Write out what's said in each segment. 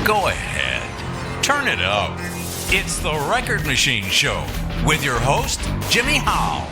Go ahead. Turn it up. It's the Record Machine Show with your host, Jimmy Howe.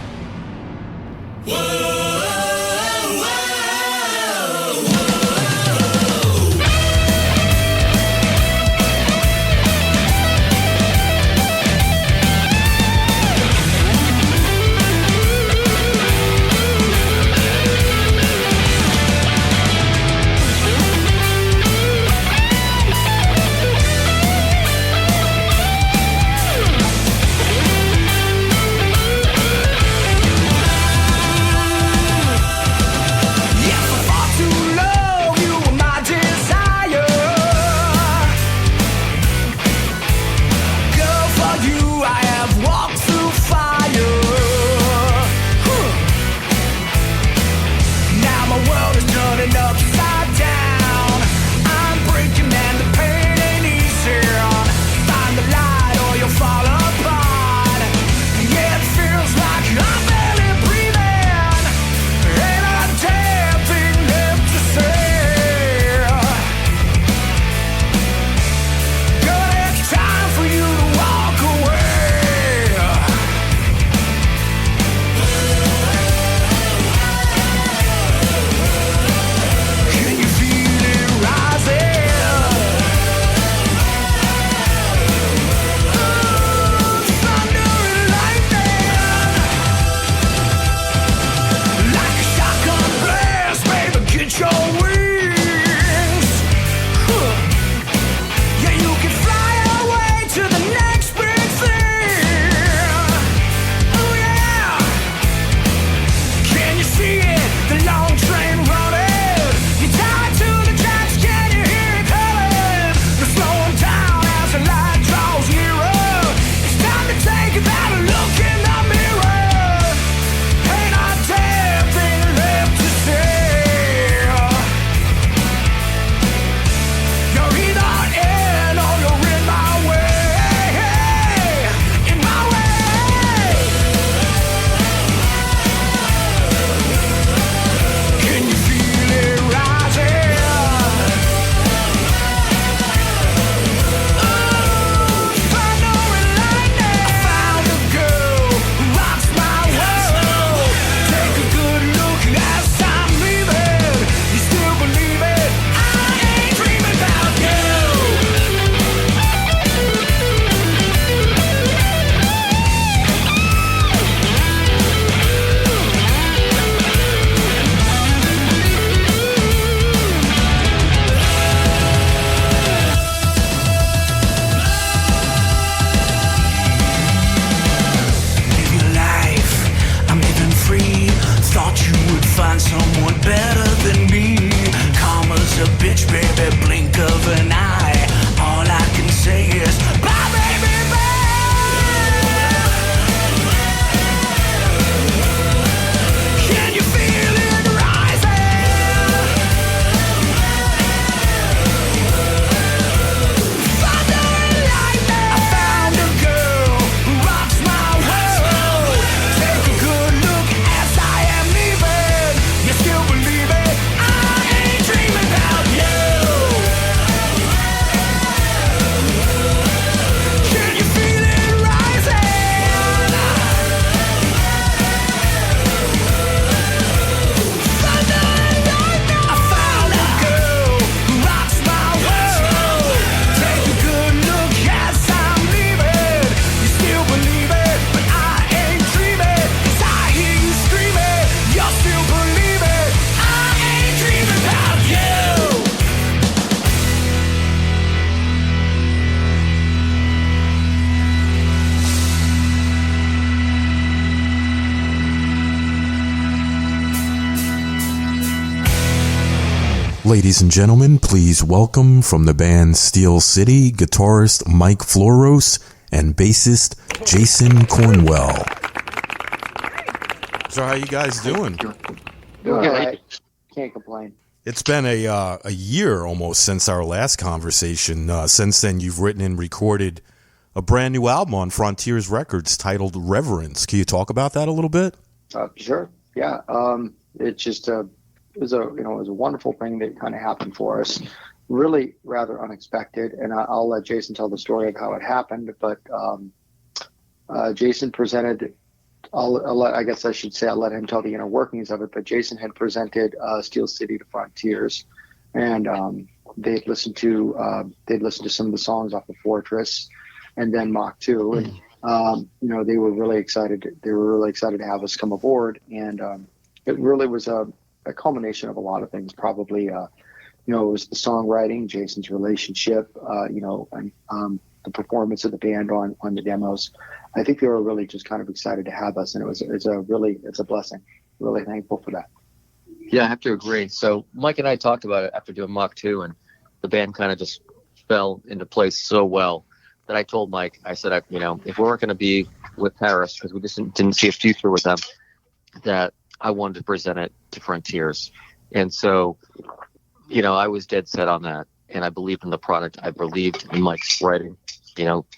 Ladies and gentlemen, please welcome from the band SteelCity, guitarist Mike Floros and bassist Jason Cornwell. So how you guys doing? Doing right. Can't complain. It's been a year almost since our last conversation. Since then, you've written and recorded a brand new album on Frontiers Records titled Reverence. Can you talk about that a little bit? Sure. Yeah. It's just it was a wonderful thing that kind of happened for us. really rather unexpected. And I'll let Jason tell the story of how it happened. But Jason presented. I guess I should say I'll let him tell the inner workings of it. But Jason had presented SteelCity to Frontiers, and they'd listened to some of the songs off of Fortress, and then Mach 2, and they were really excited. They were really excited to have us come aboard, and it really was a culmination of a lot of things. Probably, it was the songwriting, Jason's relationship, and the performance of the band on the demos. I think they were really just kind of excited to have us, and it's a blessing. Really thankful for that. Yeah, I have to agree. So Mike and I talked about it after doing Mach 2, and the band kind of just fell into place so well that I told Mike, I said, if we weren't going to be with Paris, because we just didn't see a future with them, that I wanted to present it to Frontiers. And so, I was dead set on that, and I believed in the product. I believed in Mike's writing,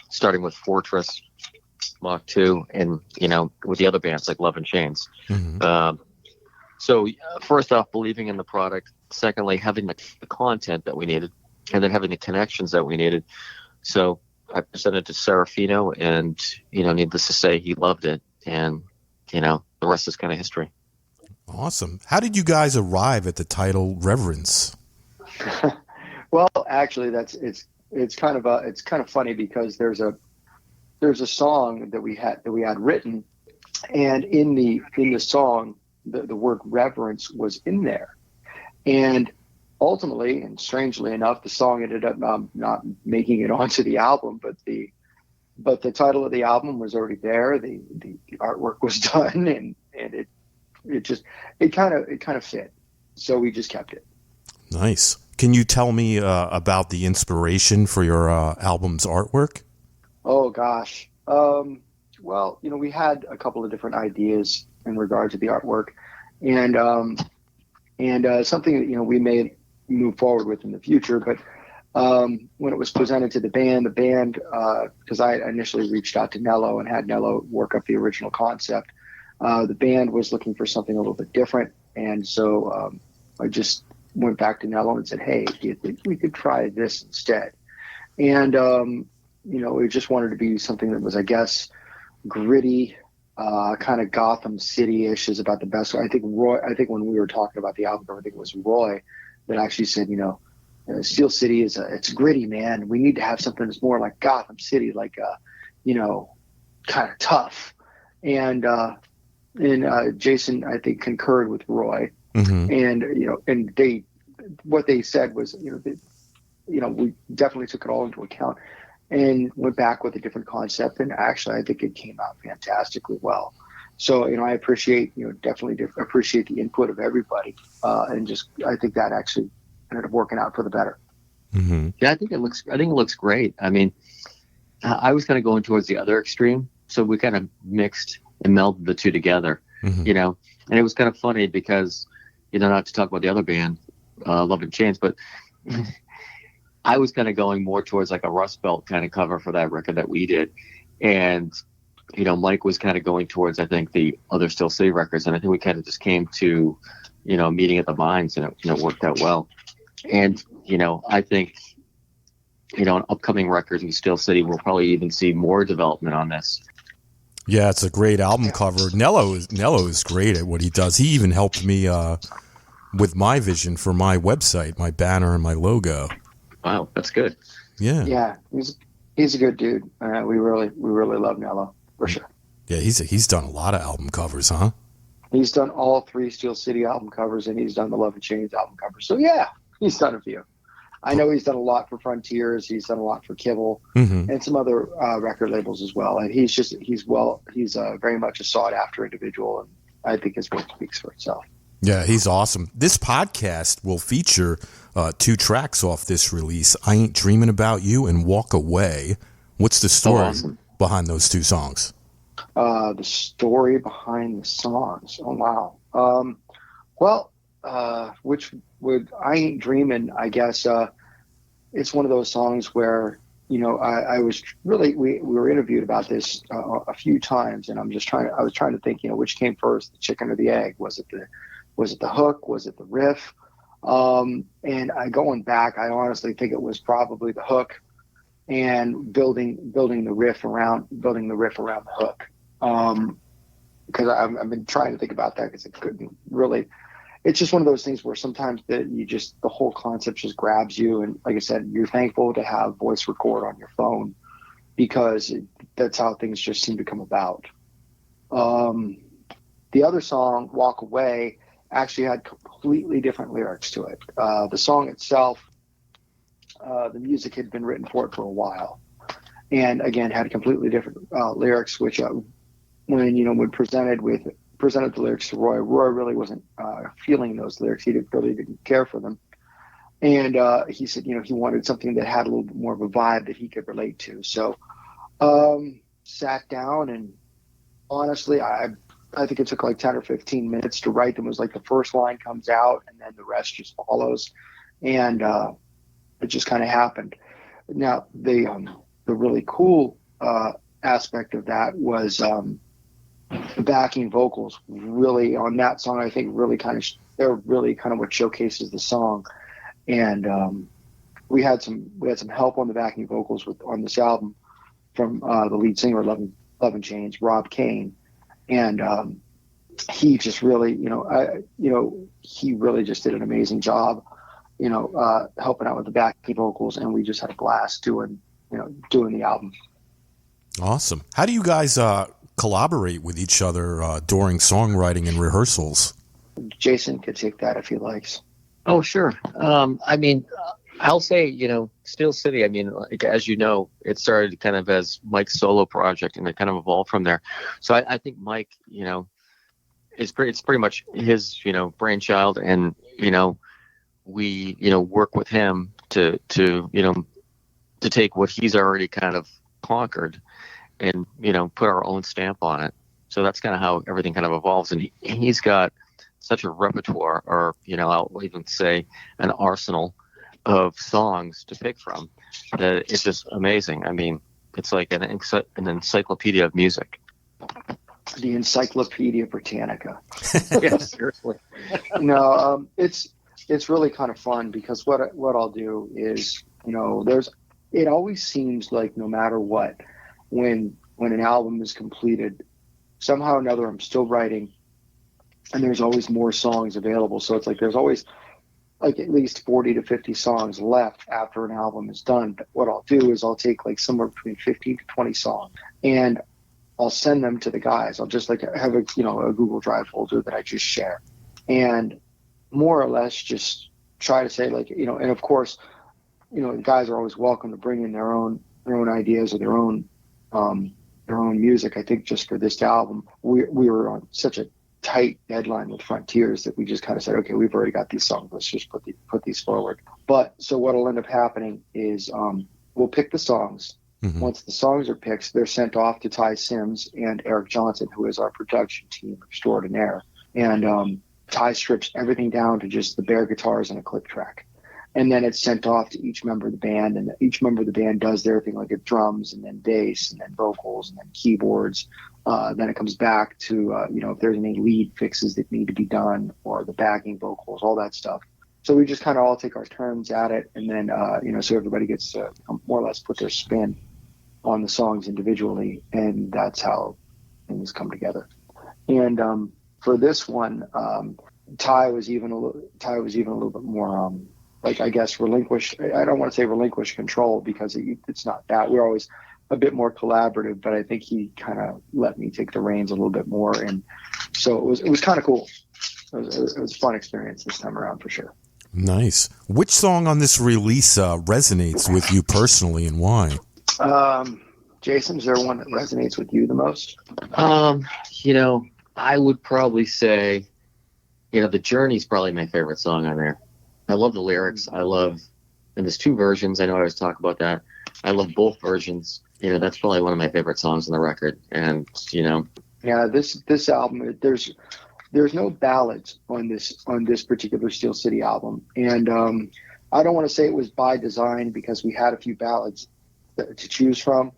starting with Fortress, Mach 2, and, with the other bands like Love and Chains. Mm-hmm. So first off, believing in the product. Secondly, having the content that we needed, and then having the connections that we needed. So I presented to Serafino, and, needless to say, he loved it. And, the rest is kind of history. Awesome. How did you guys arrive at the title Reverence? Well, actually, it's kind of funny, because there's a song that we had written, and in the song, the word reverence was in there, and ultimately and strangely enough, the song ended up not making it onto the album, but the title of the album was already there. The artwork was done, and it kind of fit, so we just kept it. Nice. Can you tell me about the inspiration for your album's artwork? Oh gosh. Well, we had a couple of different ideas in regard to the artwork, and something that, we may move forward with in the future. But when it was presented to the band, because I initially reached out to Nello and had Nello work up the original concept, the band was looking for something a little bit different, and so I just went back to Nello and said, "Hey, do you think we could try this instead?" And we just wanted to be something that was, I guess, gritty, kind of Gotham City-ish is about the best. I think when we were talking about the album, I think it was Roy that actually said, Steel City it's gritty, man. We need to have something that's more like Gotham City, like kind of tough. And Jason, I think, concurred with Roy. Mm-hmm. And and what they said was, we definitely took it all into account and went back with a different concept. And actually, I think it came out fantastically well. So, I definitely appreciate the input of everybody. And I think that actually ended up working out for the better. Mm-hmm. Yeah, I think it looks great. I mean, I was kind of going towards the other extreme. So we kind of mixed and melded the two together, mm-hmm. And it was kind of funny because, not to talk about the other band, Love and Chains, but I was kind of going more towards like a Rust Belt kind of cover for that record that we did. And, Mike was kind of going towards, I think, the other SteelCity records. And I think we kind of just came to, a meeting at the minds, and it worked out well. And, I think, on upcoming records with SteelCity, we'll probably even see more development on this. Yeah, it's a great album cover. Nello is great at what he does. He even helped me with my vision for my website, my banner and my logo. Wow, that's good. Yeah. Yeah, he's a good dude. We really love Nello, for sure. Yeah, he's done a lot of album covers, huh? He's done all 3 SteelCity album covers, and he's done the Love and Chains album covers. So yeah, he's done a few. I know he's done a lot for Frontiers. He's done a lot for Kibble, mm-hmm. and some other record labels as well. And he's very much a sought after individual, and I think his work speaks for itself. Yeah, he's awesome. This podcast will feature 2 tracks off this release: "I Ain't Dreaming About You" and "Walk Away." What's the story behind those 2 songs? The story behind the songs. Oh wow. Which would "I Ain't Dreaming"? I guess it's one of those songs where I was really we were interviewed about this a few times, and I was trying to think which came first, the chicken or the egg? Was it the hook? Was it the riff? And going back, I honestly think it was probably the hook and building the riff around the hook. Because I've been trying to think about that because it couldn't really. It's just one of those things where sometimes the whole concept just grabs you, and like I said, you're thankful to have voice record on your phone because that's how things just seem to come about. The other song, Walk Away, actually had completely different lyrics to it. The song itself, the music had been written for it for a while, and again had completely different lyrics. Which, when presented the lyrics to Roy really wasn't feeling those lyrics. He really didn't care for them, and he said, he wanted something that had a little bit more of a vibe that he could relate to. So, sat down, and honestly, I think it took like 10 or 15 minutes to write them. It was like the first line comes out and then the rest just follows. And it just kind of happened. Now, the really cool aspect of that was the backing vocals really on that song. I think they're really kind of what showcases the song. And we had some help on the backing vocals on this album from the lead singer of Love and Change, Rob Kane. And he just really, he really just did an amazing job, helping out with the backing vocals, and we just had a blast doing the album. Awesome. How do you guys collaborate with each other during songwriting and rehearsals? Jason could take that if he likes. Oh, sure. I'll say, SteelCity, like, as you know, it started kind of as Mike's solo project, and it kind of evolved from there. So I think Mike, it's pretty much his, brainchild, and, we, work with him to take what he's already kind of conquered and, put our own stamp on it. So that's kind of how everything kind of evolves. And he's got such a repertoire, or, I'll even say an arsenal of songs to pick from that it's just amazing. It's like an encyclopedia of music. The Encyclopedia Britannica. Yeah, seriously. No, it's really kind of fun because what I'll do is, it always seems like no matter what, when an album is completed, somehow or another I'm still writing, and there's always more songs available. So it's like there's always like at least 40 to 50 songs left after an album is done. But what I'll do is I'll take like somewhere between 15 to 20 songs, and I'll send them to the guys. I'll just like have a Google Drive folder that I just share, and more or less just try to say and of course, the guys are always welcome to bring in their own ideas or their own music. I think just for this album, we were on such a tight deadline with Frontiers that we just kind of said, okay, we've already got these songs, let's just put these forward. But so what'll end up happening is we'll pick the songs. Mm-hmm. Once the songs are picked, they're sent off to Ty Sims and Eric Johnson, who is our production team extraordinaire. And Ty strips everything down to just the bare guitars and a click track. And then it's sent off to each member of the band, and each member of the band does their thing, like it drums and then bass and then vocals and then keyboards. Then it comes back to, if there's any lead fixes that need to be done or the backing vocals, all that stuff. So we just kind of all take our turns at it. And then, so everybody gets to more or less put their spin on the songs individually. And that's how things come together. And for this one, Ty was even a little bit more, I guess, relinquish. I don't want to say relinquish control because it's not that. We're always a bit more collaborative, but I think he kind of let me take the reins a little bit more, and so it was kind of cool. It was a fun experience this time around for sure. Nice. Which song on this release resonates with you personally, and why? Jason, is there one that resonates with you the most? I would probably say, The Journey's probably my favorite song on there. I love the lyrics. And there's two versions. I know I always talk about that. I love both versions. That's probably one of my favorite songs on the record. And, Yeah, this album, there's no ballads on this particular SteelCity album. And I don't want to say it was by design because we had a few ballads to choose from.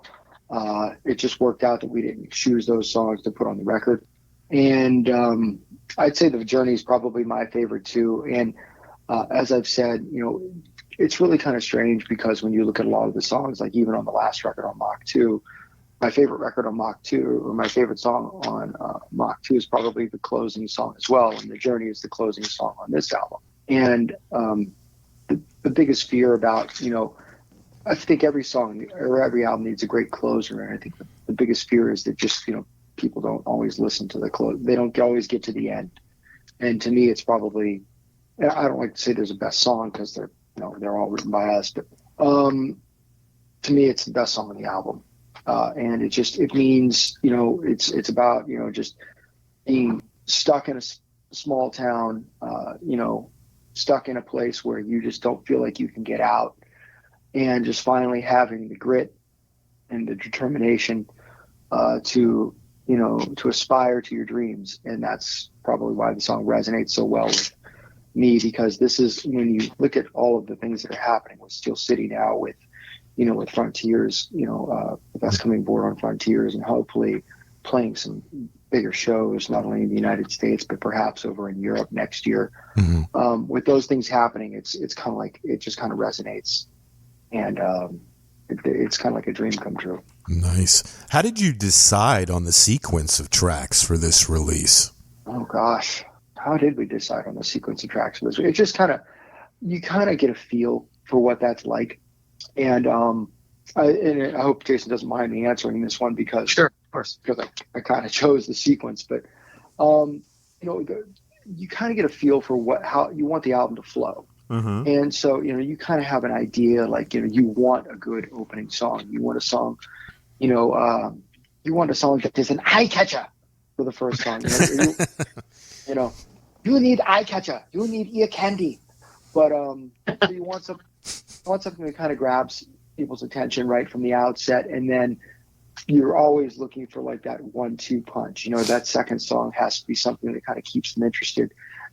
It just worked out that we didn't choose those songs to put on the record. And I'd say The Journey is probably my favorite too. And as I've said, it's really kind of strange because when you look at a lot of the songs, like even on the last record on Mach 2, my favorite record on Mach 2, or my favorite song on Mach 2 is probably the closing song as well. And The Journey is the closing song on this album. And the biggest fear about, I think every song or every album needs a great closer. And I think the biggest fear is that just, people don't always listen to the close. They don't always get to the end. And to me, it's probably, I don't like to say there's a best song because they're all written by us, but to me, it's the best song on the album. And it means, it's about, just being stuck in a small town, stuck in a place where you just don't feel like you can get out, and just finally having the grit and the determination to aspire to your dreams. And that's probably why the song resonates so well with me, because this is, when you look at all of the things that are happening with SteelCity now, with Frontiers, with us coming aboard on Frontiers and hopefully playing some bigger shows, not only in the United States, but perhaps over in Europe next year. Mm-hmm. With those things happening, it's kind of like, it just kind of resonates. And it's kind of like a dream come true. Nice. How did you decide on the sequence of tracks for this release? Oh gosh, how did we decide on the sequence of tracks for this? It just you kind of get a feel for what that's like. And I hope Jason doesn't mind me answering this one, because sure, of course, because I kind of chose the sequence, but you kind of get a feel for how you want the album to flow. Mm-hmm. And so, you kind of have an idea, like, you want a good opening song. You want a song, you want a song that is an eye catcher for the first song. You need eye catcher. You need ear candy. But so you want something that kind of grabs people's attention right from the outset. And then you're always looking for like that 1-2 punch. That second song has to be something that kind of keeps them interested.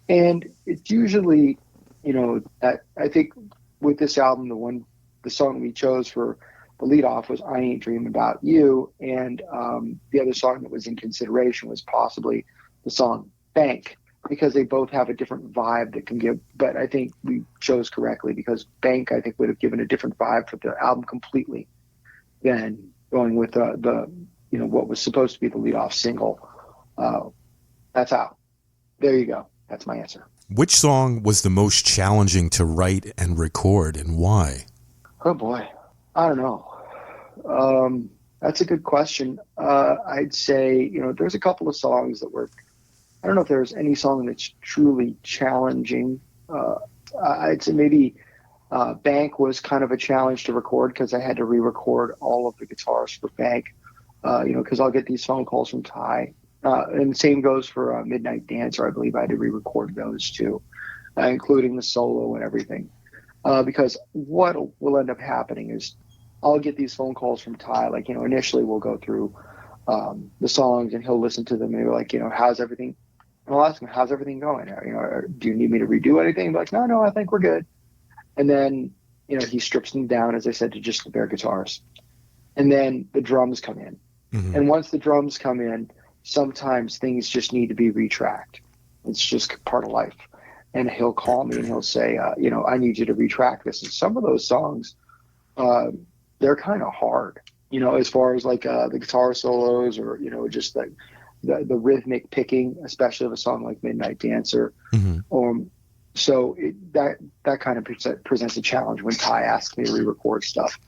And it's usually, that I think with this album, the song we chose for the lead off was I Ain't Dreaming About You. And the other song that was in consideration was possibly the song Bank, because they both have a different vibe that can give, but I think we chose correctly, because Bank, I think, would have given a different vibe for the album completely than going with the what was supposed to be the lead off single. That's out. There you go. That's my answer. Which song was the most challenging to write and record, and why? Oh boy, I don't know. That's a good question. I'd say, there's a couple of songs that were, I don't know if there's any song that's truly challenging. I'd say maybe Bank was kind of a challenge to record, because I had to re-record all of the guitars for Bank, because I'll get these phone calls from Ty. And the same goes for Midnight Dancer. I believe I had to re-record those too, including the solo and everything. Because what will end up happening is I'll get these phone calls from Ty. Like, initially we'll go through the songs and he'll listen to them and he'll like, how's everything? And I'll ask him, how's everything going? Do you need me to redo anything? He'll be like, no, I think we're good. And then, he strips them down, as I said, to just the bare guitars. And then the drums come in. Mm-hmm. And once the drums come in, sometimes things just need to be retracked. It's just part of life. And he'll call me and he'll say, I need you to retrack this. And some of those songs, they're kind of hard, as far as like the guitar solos, or, just like the rhythmic picking, especially of a song like Midnight Dancer. Mm-hmm. So that kind of presents a challenge when Ty asks me to re-record stuff.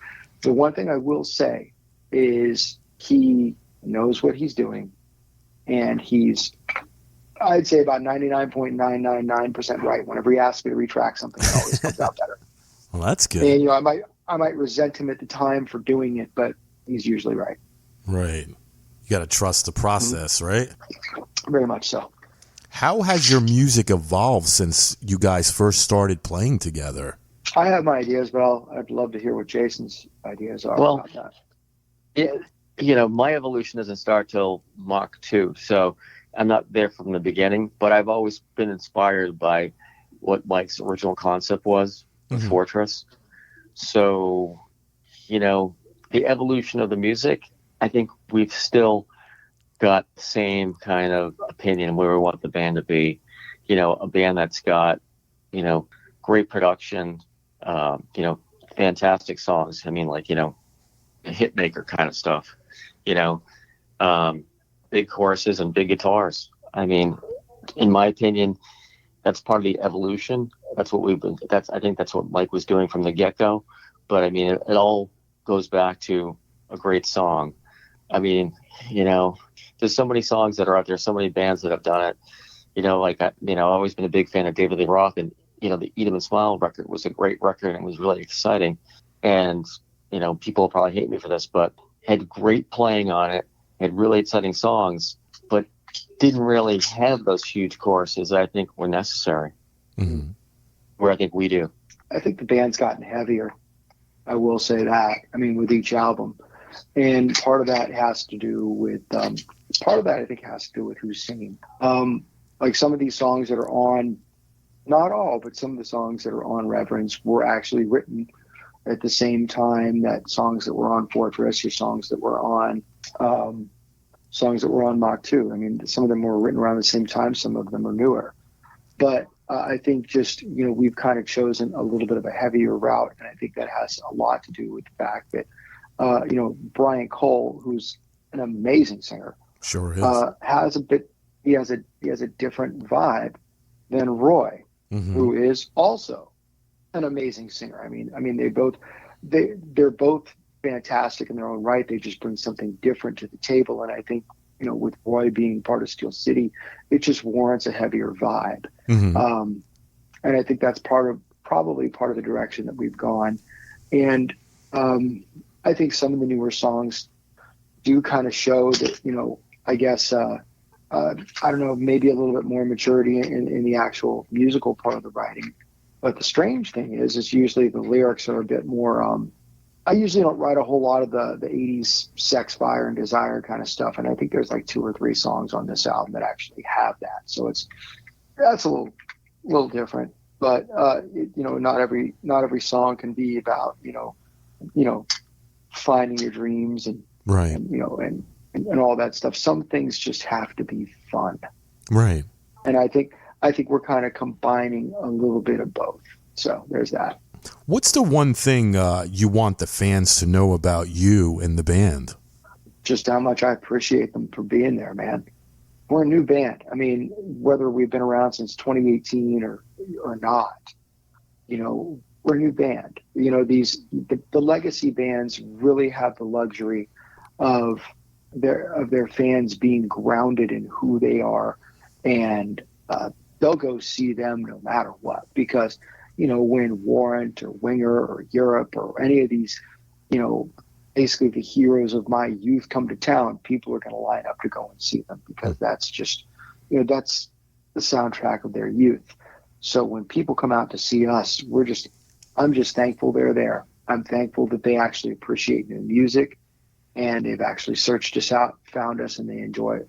The one thing I will say is he knows what he's doing, and he's, I'd say, about 99.999% right. Whenever he asks me to retrack something, it always comes out better. Well, that's good. And I might resent him at the time for doing it, but he's usually right. Right. You got to trust the process, mm-hmm. right? Very much so. How has your music evolved since you guys first started playing together? I have my ideas, but I'd love to hear what Jason's ideas are about that. My evolution doesn't start till Mach 2, so I'm not there from the beginning, but I've always been inspired by what Mike's original concept was, the mm-hmm. Fortress. So, the evolution of the music, I think we've still got the same kind of opinion where we want the band to be. A band that's got, great production, fantastic songs. I mean, like, hit maker kind of stuff, big choruses and big guitars. I mean, in my opinion, that's part of the evolution. That's what I think that's what Mike was doing from the get-go. But I mean, it all goes back to a great song. I mean, there's so many songs that are out there, so many bands that have done it. I've always been a big fan of David Lee Roth, and the Eat 'Em and Smile record was a great record, and it was really exciting. And people will probably hate me for this, but had great playing on it, had really exciting say but didn't really have those huge choruses that I think were necessary. Mm-hmm. Where I think we do. I think the band's gotten heavier. I will say that. I mean, with each album, and part of that has to do with I think has to do with who's singing. Like some of these songs that are on, not all, but some of the songs that are on Reverence were actually written at the same time that songs that were on Fortress or songs that were on Mach 2. I mean, some of them were written around the same time. Some of them are newer. But I think just, we've kind of chosen a little bit of a heavier route. And I think that has a lot to do with the fact that, Brian Cole, who's an amazing singer, sure is, he has a different vibe than Roy, mm-hmm. who is also an amazing singer. I mean, they're both fantastic in their own right. They just bring something different to the table. And I think, with Roy being part of SteelCity, it just warrants a heavier vibe. Mm-hmm. And I think that's probably part of the direction that we've gone. And I think some of the newer songs do kind of show that, I guess, I don't know, maybe a little bit more maturity in the actual musical part of the writing. But the strange thing is usually the lyrics are a bit more, I usually don't write a whole lot of the 80s sex, fire, and desire kind of stuff. And I think there's like 2 or 3 songs on this album that actually have that. So that's a little different. But, not every song can be about, finding your dreams and, right. and all that stuff. Some things just have to be fun. Right. And I think we're kind of combining a little bit of both. So there's that. What's the one thing you want the fans to know about you and the band? Just how much I appreciate them for being there, man. We're a new band. I mean, whether we've been around since 2018 or not, we're a new band. The legacy bands really have the luxury of their fans being grounded in who they are, and they'll go see them no matter what, because when Warrant or Winger or Europe or any of these, basically the heroes of my youth come to town, people are going to line up to go and see them, because that's just, that's the soundtrack of their youth. So when people come out to see us, I'm just thankful they're there. I'm thankful that they actually appreciate new music, and they've actually searched us out, found us, and they enjoy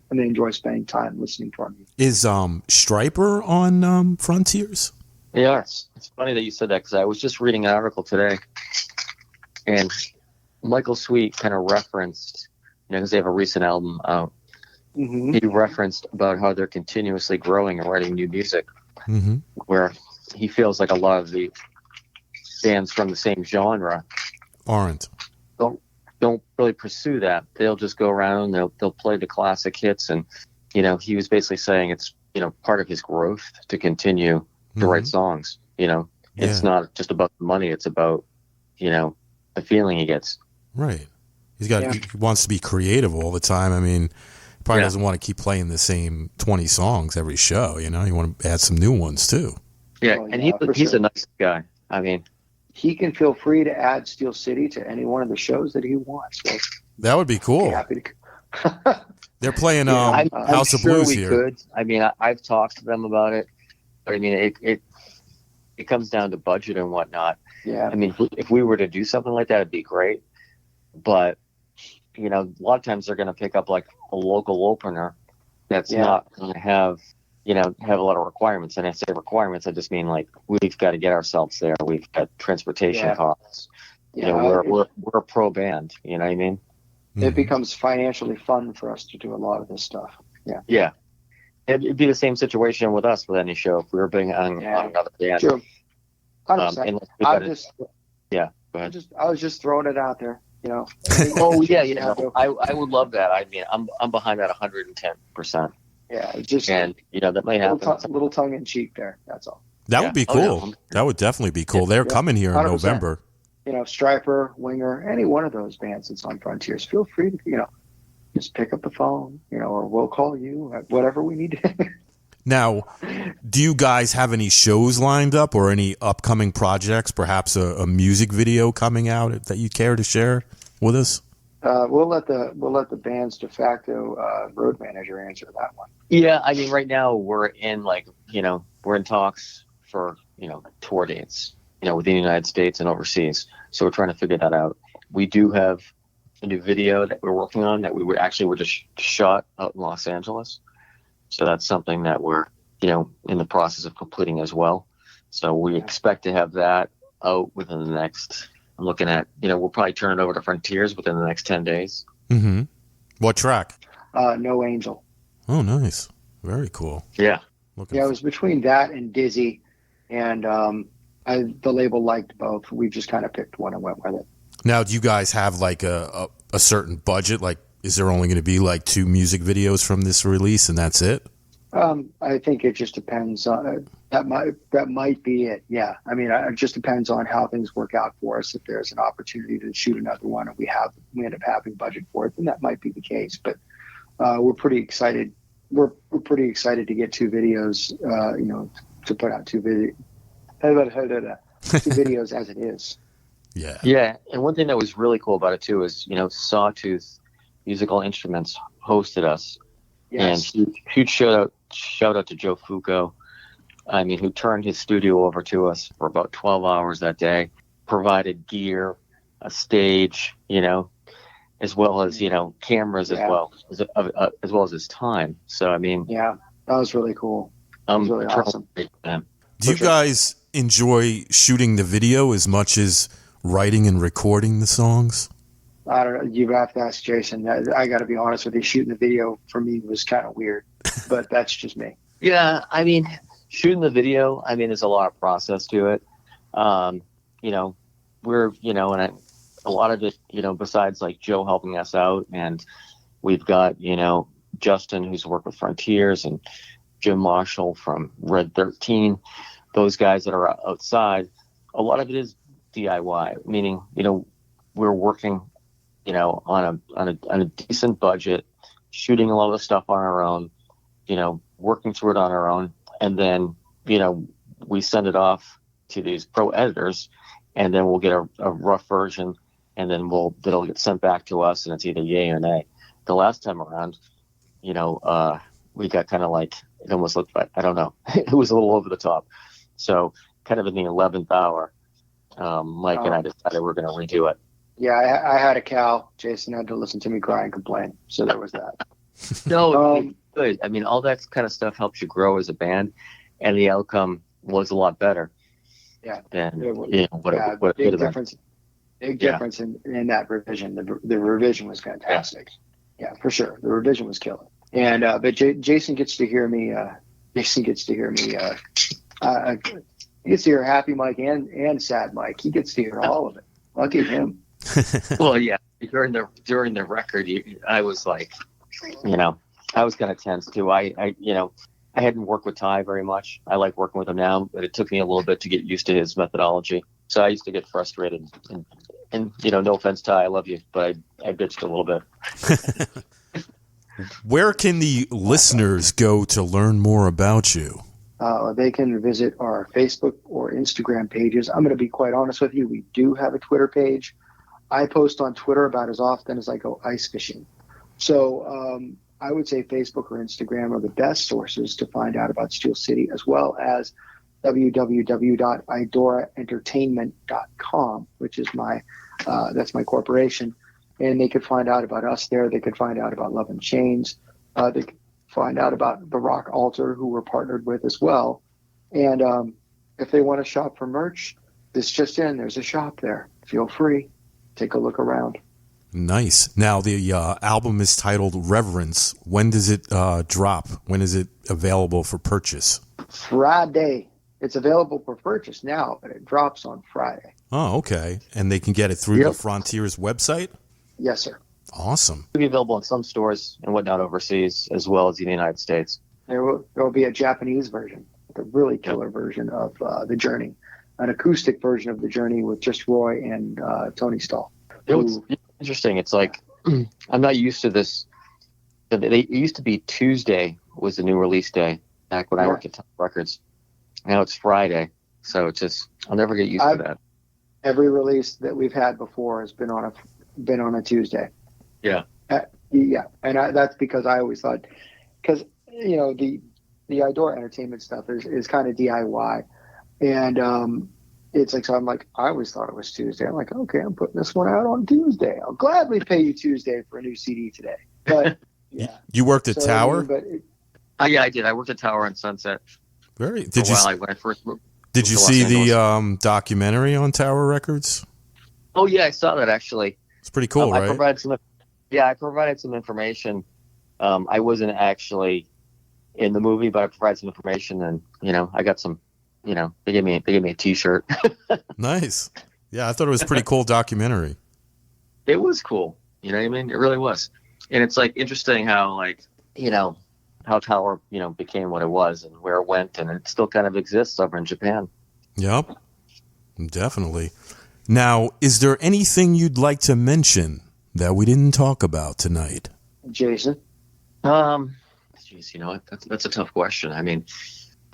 spending time listening to our music. Is Striper on Frontiers? Yeah, it's funny that you said that, because I was just reading an article today, and Michael Sweet kind of referenced, because they have a recent album out. Mm-hmm. He referenced about how they're continuously growing and writing new music, mm-hmm. where he feels like a lot of the bands from the same genre don't really pursue that. They'll just go around, they'll play the classic hits, and he was basically saying it's part of his growth to continue to mm-hmm. write songs. It's not just about the money, it's about the feeling he gets. Right. He wants to be creative all the time. I mean, he probably doesn't want to keep playing the same 20 songs every show. You want to add some new ones too. Yeah, and he's a nice guy. I mean, he can feel free to add SteelCity to any one of the shows that he wants. So that would be cool. Happy to. They're playing I'm House of sure Blues we here. Could. I mean, I've talked to them about it. But I mean, it comes down to budget and whatnot. Yeah. I mean, if we were to do something like that, it'd be great. But a lot of times they're going to pick up like a local opener that's not going to have a lot of requirements. And I say requirements, I just mean like we've got to get ourselves there. We've got transportation costs. We're a pro band. You know what I mean? It becomes financially fun for us to do a lot of this stuff. Yeah. Yeah. It'd be the same situation with us with any show if we were bringing on another band. True. 100%. Yeah, go ahead. I was just throwing it out there, you know. Oh yeah, I would love that. I mean, I'm behind that 110%. Yeah, just and that might happen. Little tongue in cheek there. That's all. That would be cool. Oh, yeah. That would definitely be cool. They're coming here in 100%. November. You know, Striper, Winger, any one of those bands that's on Frontiers, feel free to, just pick up the phone, or we'll call you at whatever we need to. Now, do you guys have any shows lined up or any upcoming projects, perhaps a music video coming out that you care to share with us? We'll let the band's de facto road manager answer that one. Yeah, I mean, right now we're in we're in talks for tour dates, within the United States and overseas. So we're trying to figure that out. We do have a new video that we're working on that we were just shot out in Los Angeles. So that's something that we're in the process of completing as well. So we expect to have that out within the next. I'm looking at, we'll probably turn it over to Frontiers within the next 10 days. Mm-hmm. What track? No Angel. Oh, nice. Very cool. Yeah. It was between that and Dizzy, and the label liked both. We just kind of picked one and went with it. Now, do you guys have like a certain budget? Like, is there only going to be like 2 music videos from this release and that's it? I think it just depends on that might be it. Yeah. I mean, it just depends on how things work out for us. If there's an opportunity to shoot another one and we end up having budget for it, then that might be the case. But we're pretty excited. We're pretty excited to get 2 videos, to put out 2 videos as it is. Yeah. Yeah. And one thing that was really cool about it too is, Sawtooth Musical Instruments hosted us. Yes. And huge shout out to Joe Fuco. I mean, who turned his studio over to us for about 12 hours that day, provided gear, a stage, as well as, cameras as well as his time. So, I mean, yeah, that was really cool. That was really awesome. Do you guys enjoy shooting the video as much as writing and recording the songs? I don't know. You have to ask Jason. I got to be honest with you. Shooting the video for me was kind of weird, but that's just me. Yeah, I mean, shooting the video, there's a lot of process to it. We're, and a lot of it, besides like Joe helping us out, and we've got, Justin, who's worked with Frontiers, and Jim Marshall from Red 13, those guys that are outside. A lot of it is DIY, meaning, we're working on a decent budget, shooting a lot of the stuff on our own, working through it on our own. And then, we send it off to these pro editors, and then we'll get a rough version, and then it'll get sent back to us, and it's either yay or nay. The last time around, we got kind of like, it almost looked like, I don't know, it was a little over the top. So kind of in the 11th hour, Mike and I decided we're going to redo it. Yeah, I had a cow. Jason had to listen to me cry and complain. So there was that. No, good. I mean, all that kind of stuff helps you grow as a band, and the outcome was a lot better. Yeah. Than big difference. Big difference in that revision. The revision was fantastic. Yeah, for sure. The revision was killer. And but Jason gets to hear me. He gets to hear happy Mike and sad Mike. He gets to hear all of it. Lucky him. Well, yeah. During the record, I was like, I was kind of tense too. I hadn't worked with Ty very much. I like working with him now, but it took me a little bit to get used to his methodology. So I used to get frustrated. And no offense, Ty, I love you, but I bitched a little bit. Where can the listeners go to learn more about you? They can visit our Facebook or Instagram pages. I'm going to be quite honest with you. We do have a Twitter page. I post on Twitter about as often as I go ice fishing. So I would say Facebook or Instagram are the best sources to find out about SteelCity, as well as www.idoraentertainment.com, which is that's my corporation. And they could find out about us there. They could find out about Love and Chains. They could find out about the Rock Altar, who we're partnered with as well. And if they want to shop for merch, there's a shop there. Feel free. Take a look around. Nice. Now, the album is titled Reverence. When does it drop? When is it available for purchase? Friday. It's available for purchase now, but it drops on Friday. Oh, okay. And they can get it through Yep. the Frontiers website? Yes, sir. Awesome. It'll be available in some stores and whatnot overseas, as well as in the United States. There will be a Japanese version, a really killer version of The Journey, an acoustic version of The Journey with just Roy and Tony Stahl. It's interesting. It's like, I'm not used to this. It used to be Tuesday was the new release day back when I worked at Tower Records. Now it's Friday, so it's just, I'll never get used to that. Every release that we've had before has been on a Tuesday. Yeah. Yeah, and that's because I always thought, because the Idora Entertainment stuff is kind of DIY, and it's like, so I'm like, I always thought it was Tuesday. I'm like, okay, I'm putting this one out on Tuesday. I'll gladly pay you Tuesday for a new CD today. But yeah, You worked at Tower? Yeah, I did. I worked at Tower and Sunset. Very. When I first moved. Did you see the documentary on Tower Records? Oh yeah, I saw that actually. It's pretty cool, right? I provided some information. I wasn't actually in the movie, but I provided some information, and I got some. They gave me a T-shirt. Nice. Yeah, I thought it was a pretty cool documentary. It was cool. You know what I mean? It really was. And it's like interesting how how Tower became what it was and where it went, and it still kind of exists over in Japan. Yep, definitely. Now, is there anything you'd like to mention that we didn't talk about tonight? Jason? Geez, that's a tough question. I mean,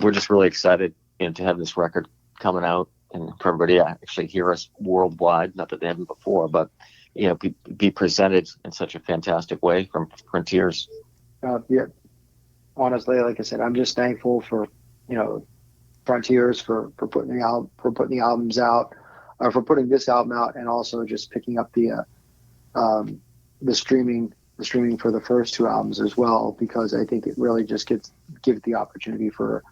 we're just really excited, to have this record coming out and for everybody to actually hear us worldwide. Not that they haven't before, but be presented in such a fantastic way from Frontiers. Yeah. Honestly, like I said, I'm just thankful for Frontiers for putting the albums out, for putting this album out, and also just picking up the streaming for the first two albums as well, because I think it really just gives the opportunity for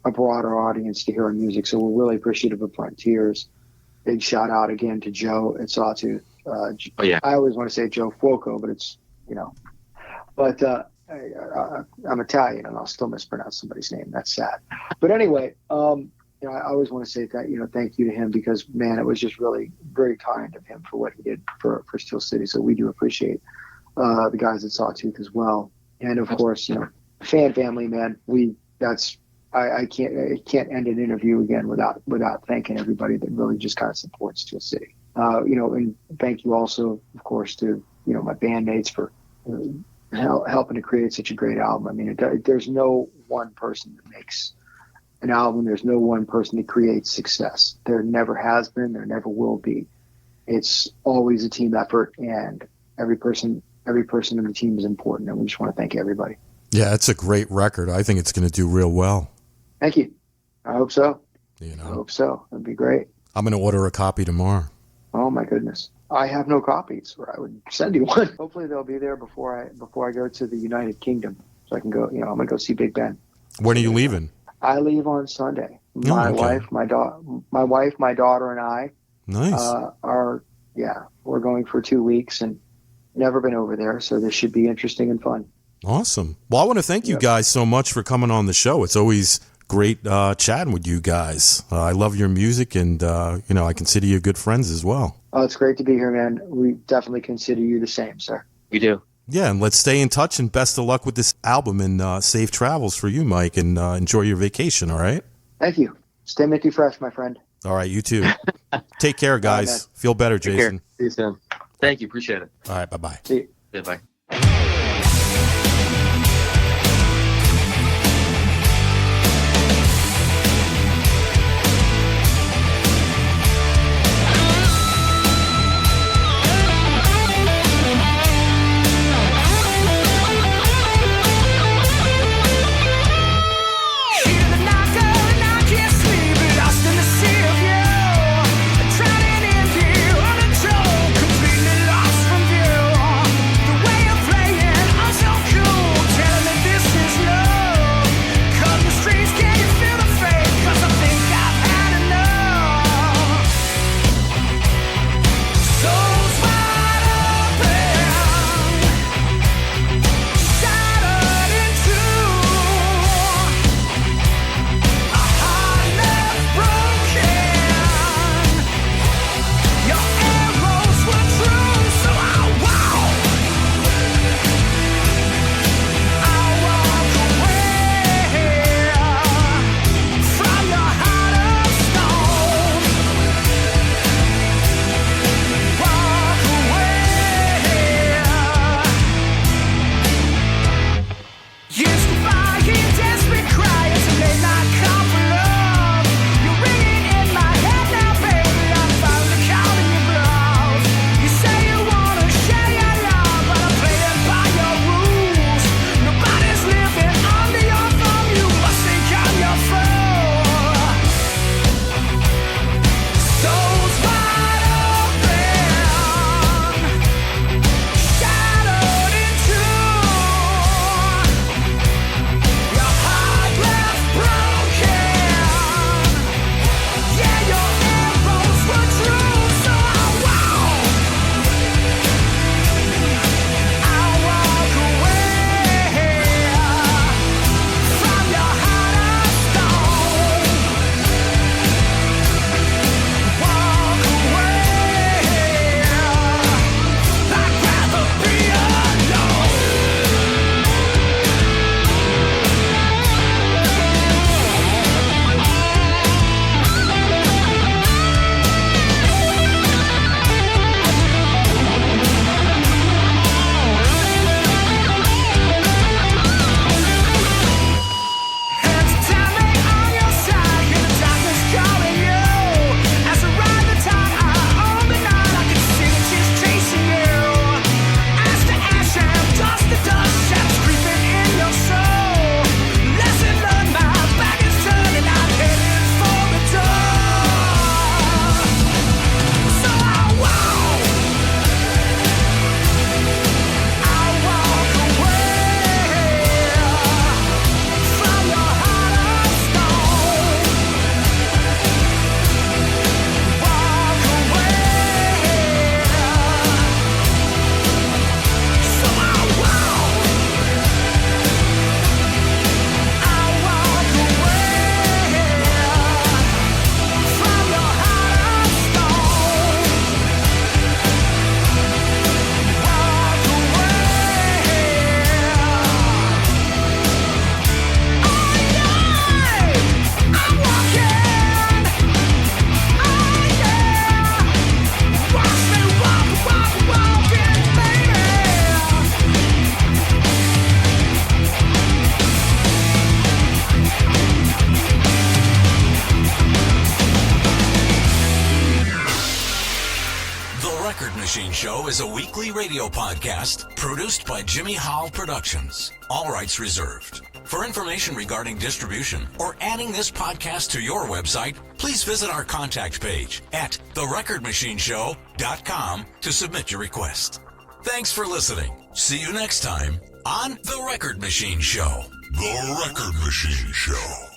a broader audience to hear our music. So we're really appreciative of Frontiers. Big shout out again to Joe at Sawtooth. I always want to say Joe Fuoco, but it's but I'm Italian and I'll still mispronounce somebody's name. That's sad. But anyway, I always want to say that, thank you to him, because man, it was just really very kind of him for what he did for SteelCity. So we do appreciate the guys at Sawtooth as well. And of course, fan family, man, I can't end an interview again without thanking everybody that really just kind of supports SteelCity. And thank you also, of course, to my bandmates for helping to create such a great album. I mean, there's no one person that makes an album. There's no one person that creates success. There never has been. There never will be. It's always a team effort, and every person in the team is important. And we just want to thank everybody. Yeah, it's a great record. I think it's going to do real well. Thank you. I hope so. I hope so. It'd be great. I'm going to order a copy tomorrow. Oh my goodness. I have no copies, or I would send you one. Hopefully they'll be there before I go to the United Kingdom, so I can go. I'm going to go see Big Ben. When are you leaving? I leave on Sunday. My wife, my daughter, and I. Nice. We're going for 2 weeks and never been over there, so this should be interesting and fun. Awesome. Well, I want to thank you guys so much for coming on the show. It's always great chatting with you guys. I love your music, and I consider you good friends as well. Oh, it's great to be here, man. We definitely consider you the same, sir. We do. Yeah, and let's stay in touch, and best of luck with this album, and safe travels for you, Mike, and enjoy your vacation, all right? Thank you. Stay minty fresh, my friend. All right, you too. Take care, guys. Right, feel better, Jason. See you soon. Thank you. Appreciate it. All right, bye-bye. See you. Yeah, bye. Completely lost from view. The way you're playing, I'm so is a weekly radio podcast produced by Jimmy Hall Productions. All rights reserved. For information regarding distribution or adding this podcast to your website, please visit our contact page at therecordmachineshow.com to submit your request. Thanks for listening. See you next time on The Record Machine Show. The Record Machine Show.